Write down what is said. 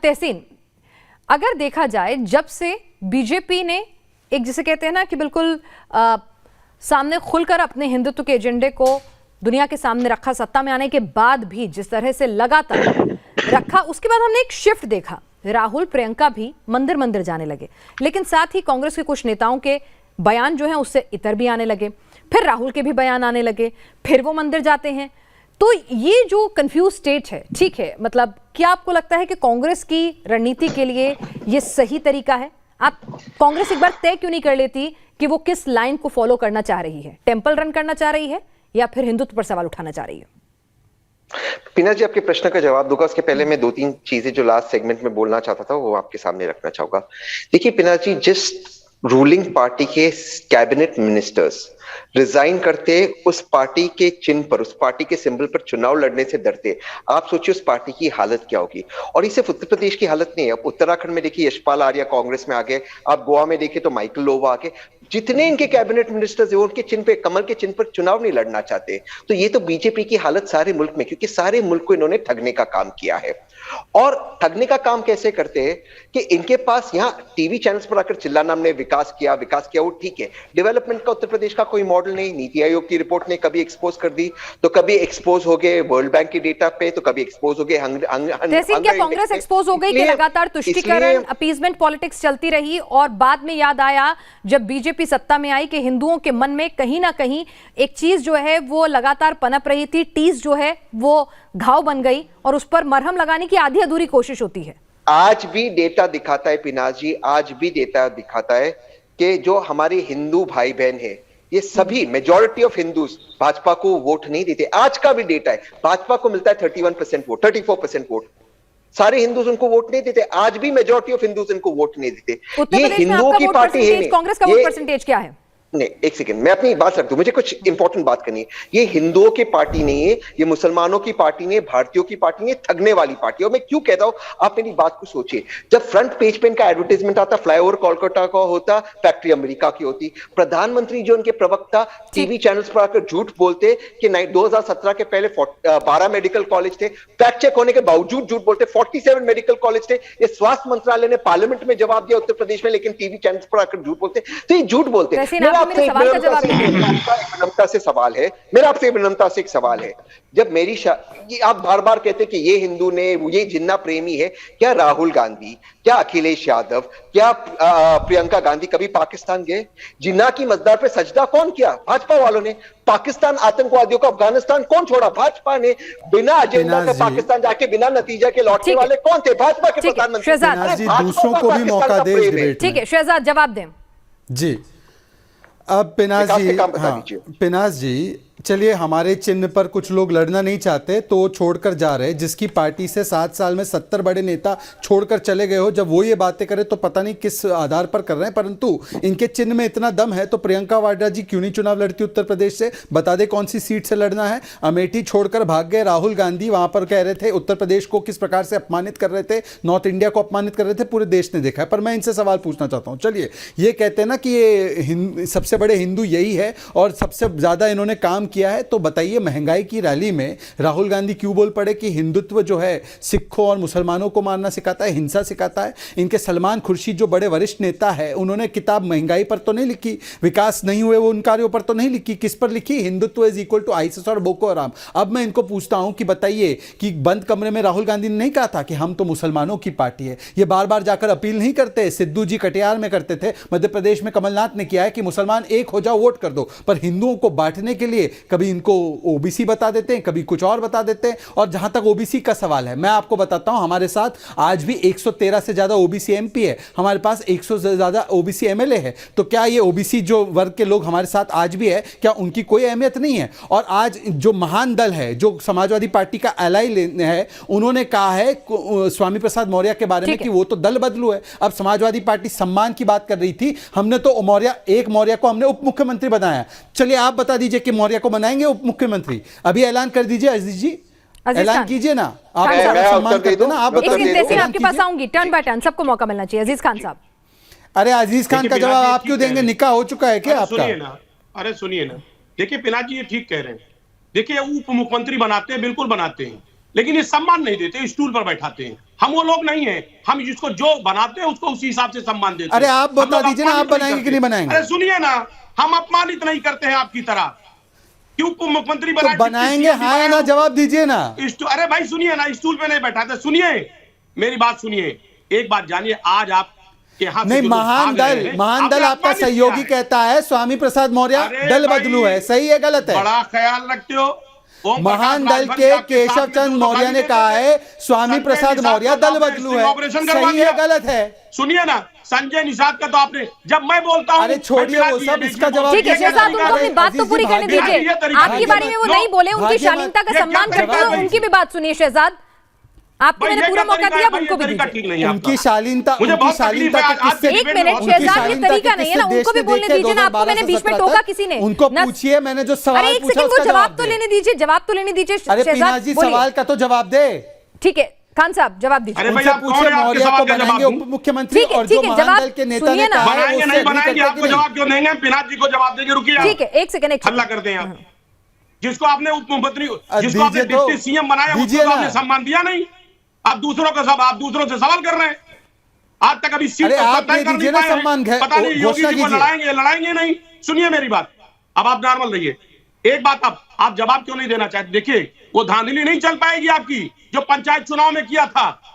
तहसीन, अगर देखा जाए जब से बीजेपी ने एक जिसे कहते हैं ना कि बिल्कुल सामने खुलकर अपने हिंदुत्व के एजेंडे को दुनिया के सामने रखा, सत्ता में आने के बाद भी जिस तरह से लगातार रखा, उसके बाद हमने एक शिफ्ट देखा। राहुल प्रियंका भी मंदिर मंदिर जाने लगे, लेकिन साथ ही कांग्रेस के कुछ नेताओं के बयान जो हैं उससे इतर भी आने लगे, फिर राहुल के भी बयान आने लगे, फिर वो मंदिर जाते हैं। तो ये जो कंफ्यूज स्टेट है, ठीक है, मतलब क्या आपको लगता है कि कांग्रेस की रणनीति के लिए ये सही तरीका है? आप कांग्रेस एक बार तय क्यों नहीं कर लेती कि वो किस लाइन को फॉलो करना चाह रही है? टेंपल रन करना चाह रही है या फिर हिंदुत्व पर सवाल उठाना चाह रही है? पीना जी, आपके प्रश्न का जवाब दूंगा, उसके पहले मैं 2-3 चीजें जो लास्ट सेगमेंट में बोलना चाहता था वो आपके सामने रखना चाहूंगा। देखिए पीना जी, जिस रूलिंग पार्टी के कैबिनेट मिनिस्टर्स रिजाइन करते, उस पार्टी के चिन्ह पर, उस पार्टी के सिंबल पर चुनाव लड़ने से डरते, आप सोचिए उस पार्टी की हालत क्या होगी। और ये सिर्फ उत्तर प्रदेश की हालत नहीं है, अब उत्तराखंड में देखिए यशपाल आर्या कांग्रेस में आ गए, आप गोवा में देखिए तो माइकल लोवा आ गए। जितने इनके कैबिनेट मिनिस्टर्स है वो उनके चिन्ह पे, कमल के चिन्ह पर चुनाव नहीं लड़ना चाहते। तो ये तो बीजेपी की हालत सारे मुल्क में, क्योंकि सारे मुल्क को इन्होंने ठगने का काम किया है। और ठगने का काम कैसे करते हैं कि इनके पास यहाँ टीवी चैनल्स पर आकर चिल्लाना, हमने विकास किया वो ठीक है। डेवलपमेंट का उत्तर प्रदेश का कोई मॉडल नहीं। नीति आयोग की रिपोर्ट ने कभी एक्सपोज कर दी, तो कभी एक्सपोज हो गए वर्ल्ड बैंक की डेटा पे, तो कभी एक्सपोज हो गए क्या कांग्रेस एक्सपोज हो गई कि लगातार तुष्टीकरण, अपीजमेंट पॉलिटिक्स चलती रही और बाद में याद आया जब बीजेपी सत्ता में आई कि हिंदुओं के मन में कहीं ना कहीं एक चीज जो है वो लगातार पनप रही थी, टीस जो है वो घाव बन गई और उस पर मरहम लगाने की आधी अधूरी कोशिश होती है। आज भी डेटा दिखाता है पिनाज जी, आज भी डेटा दिखाता है कि जो हमारे हिंदू भाई बहन है, ये सभी मेजॉरिटी ऑफ हिंदूज भाजपा को वोट नहीं देते। आज का भी डेटा है, भाजपा को मिलता है 31% वोट, 34% वोट, सारे हिंदूज उनको वोट नहीं देते। आज भी मेजॉरिटी ऑफ हिंदूज इनको वोट नहीं देते। ये हिंदुओं की पार्टी है। कांग्रेस का वोट परसेंटेज क्या है? नहीं, एक सेकंड, मैं अपनी बात रख दूं, मुझे कुछ इंपॉर्टेंट बात करनी है। ये हिंदुओं की पार्टी नहीं है, ये मुसलमानों की पार्टी नहीं है, भारतीयों की पार्टी नहीं है, ठगने वाली पार्टी है। और मैं क्यों कहता हूं, आप मेरी बात को सोचिए। जब फ्रंट पेज पे इनका एडवर्टाइजमेंट आता, फ्लाईओवर कोलकाता का होता, फैक्ट्री अमेरिका की होती, प्रधानमंत्री जो उनके प्रवक्ता टीवी चैनल्स पर आकर झूठ बोलते कि 2017 के पहले 12 मेडिकल कॉलेज थे, फैक्ट चेक होने के बावजूद झूठ बोलते 47 मेडिकल कॉलेज थे। ये स्वास्थ्य मंत्रालय ने पार्लियामेंट में जवाब दिया उत्तर प्रदेश में, लेकिन टीवी चैनल्स पर आकर झूठ बोलते। तो ये झूठ बोलते। मेरे सवाल का जवाब विनम्रता से सवाल है मेरा, आपसे विनम्रता से एक सवाल है। जब मेरी आप बार बार कहते कि ये हिंदू ने, ये जिन्ना प्रेमी है, क्या राहुल गांधी, क्या अखिलेश यादव, क्या प्रियंका गांधी कभी पाकिस्तान गए? जिन्ना की मजदार पे सजदा कौन किया? भाजपा वालों ने। पाकिस्तान आतंकवादियों को अफगानिस्तान कौन छोड़ा? भाजपा ने। बिना एजेंडा के पाकिस्तान जाके बिना नतीजा के लौटने वाले कौन थे? भाजपा के प्रधानमंत्री। दूसरों को भी मौका दे। ठीक है शहजाद, जवाब दें जी। अब पिनाज जी, चलिए, हमारे चिन्ह पर कुछ लोग लड़ना नहीं चाहते तो छोड़कर जा रहे, जिसकी पार्टी से 7 साल में 70 बड़े नेता छोड़कर चले गए हो। जब वो ये बातें करें तो पता नहीं किस आधार पर कर रहे हैं, परंतु इनके चिन्ह में इतना दम है तो प्रियंका वाड्रा जी क्यों नहीं चुनाव लड़ती उत्तर प्रदेश से? बता दे कौन सी सीट से लड़ना है। अमेठी छोड़कर भाग गए राहुल गांधी, वहां पर कह रहे थे उत्तर प्रदेश को किस प्रकार से अपमानित कर रहे थे, नॉर्थ इंडिया को अपमानित कर रहे थे, पूरे देश ने देखा है। पर मैं इनसे सवाल पूछना चाहता हूँ। चलिए, ये कहते हैं ना कि ये सबसे बड़े हिंदू यही है और सबसे ज्यादा इन्होंने काम किया है, तो बताइए महंगाई की रैली में राहुल गांधी क्यों बोल पड़े कि हिंदुत्व जो है सिखों और मुसलमानों को मारना सिखाता है, हिंसा सिखाता है? इनके सलमान खुर्शीद जो बड़े वरिष्ठ नेता है, उन्होंने किताब महंगाई पर तो नहीं लिखी, विकास नहीं हुए वो उन कार्यों पर तो नहीं लिखी, किस पर लिखी? Hindutva is equal to ISIS और बोको हराम। अब मैं इनको पूछता हूं कि बताइए कि बंद कमरे में राहुल गांधी ने नहीं कहा था कि हम तो मुसलमानों की पार्टी है? ये बार बार जाकर अपील नहीं करते? सिद्धू जी कटिहार में करते थे, मध्य प्रदेश में कमलनाथ ने किया है कि मुसलमान एक हो जाओ, वोट कर दो। पर हिंदुओं को बांटने के लिए कभी इनको ओबीसी बता देते हैं, कभी कुछ और बता देते हैं। और जहां तक ओबीसी का सवाल है, मैं आपको बताता हूं, हमारे साथ आज भी 113 से ज्यादा ओबीसी एमपी है, हमारे पास 100 से ज्यादा ओबीसी एमएलए है। तो क्या ये ओबीसी जो वर्ग के लोग हमारे साथ आज भी है, क्या उनकी कोई अहमियत नहीं है? और आज जो महान दल है, जो समाजवादी पार्टी का एलाई है, उन्होंने कहा है स्वामी प्रसाद मौर्य के बारे में कि वो तो दल बदलू है। अब समाजवादी पार्टी सम्मान की बात कर रही थी, हमने तो एक मौर्य को हमने उप मुख्यमंत्री बनाया। चलिए आप बता दीजिए कि मौर्य को बनाएंगे उप मुख्यमंत्री? अभी ऐलान कर दीजिए अजीज जी, ऐलान कीजिए ना। आप सम्मान करते ना, आप बताइए। आपके पास आऊंगी, टर्न बाय टर्न, सबको मौका मिलना चाहिए। अजीज खान साहब। अरे अजीज खान का जवाब आप क्यों देंगे? निकाह हो चुका है क्या आपका? सुनिए ना, देखिए पिनाज जी ये ठीक कह रहे हैं। देखिए उप मुख्यमंत्री बनाते हैं, बिल्कुल बनाते हैं, लेकिन ये सम्मान नहीं देते, स्टूल पर बैठाते हैं। हम वो लोग नहीं हैं, हम जिसको जो बनाते हैं उसको उसी हिसाब से सम्मान देते हैं। अरे आप बता दीजिए ना, आप बनाएंगे कि नहीं बनाएंगे? अरे सुनिए ना, हम अपमानित नहीं करते हैं आपकी तरह। क्यों मुख्यमंत्री तो बनाएंगे, हाँ या ना जवाब दीजिए ना। अरे भाई सुनिए ना, स्टूल पे नहीं बैठाते। सुनिए मेरी बात, सुनिए एक बात जानिए, आज आप के हाथ नहीं, महान दल आपका सहयोगी कहता है स्वामी प्रसाद मौर्य दल बदलू है, सही है गलत है? बड़ा ख्याल रखते हो। महान दल के केशव चंद्र मौर्य ने कहा है स्वामी प्रसाद मौर्य दल बदलू है, सही है गलत है? सुनिए ना, संजय निषाद का तो आपने, जब मैं बोलता हूँ, अरे छोड़िए वो सब, इसका जवाब ठीक है शहजाद, उनको अपनी बात तो पूरी करने दीजिए। आपकी बारी में वो नहीं बोले, उनकी शालीनता का सम्मान करते हुए उनकी भी बात सुनिए शहजाद। आपको मैंने पूरा मौका दिया, उनको भी दीजिए। उनकी शालीनता मुझे बहुत तकलीफ है आज। एक मिनट शहजाद, ये तरीका नहीं है ना, उनको भी बोलने दीजिए ना। आपको मैंने बीच में टोका किसी ने? उनको पूछिए, मैंने जो सवाल अरे एक पूछा सेकंड, वो उसका जवाब तो लेने दीजिए, जवाब तो लेने दीजिए अरे पीनाज जी, सवाल का तो जवाब दे। ठीक है खान साहब, जवाब दीजिए। उनसे पूछे मौर्य को बनाएंगे उप मुख्यमंत्री, और जो महान दल के नेता ने कहा है बनाएंगे नहीं बनाएंगे, आपको जवाब क्यों देंगे? पिनाज जी को जवाब देंगे, रुकिए ठीक है एक सेकंड, हल्ला करते हैं आप। जिसको आपने उप मुख्यमंत्री, जिसको आपने डिप्टी सीएम बनाया, उसको आपने सम्मान दिया नहीं। आप दूसरों से सवाल कर रहे हैं। आज तक अभी सीट आप दे दीजिए ना सम्मान, पता नहीं योगी जी को लड़ाएंगे नहीं। सुनिए मेरी बात, अब आप नॉर्मल रहिए। एक बात, आप जवाब क्यों नहीं देना चाहते? देखिए वो धांधली नहीं चल पाएगी आपकी, जो पंचायत चुनाव में किया था।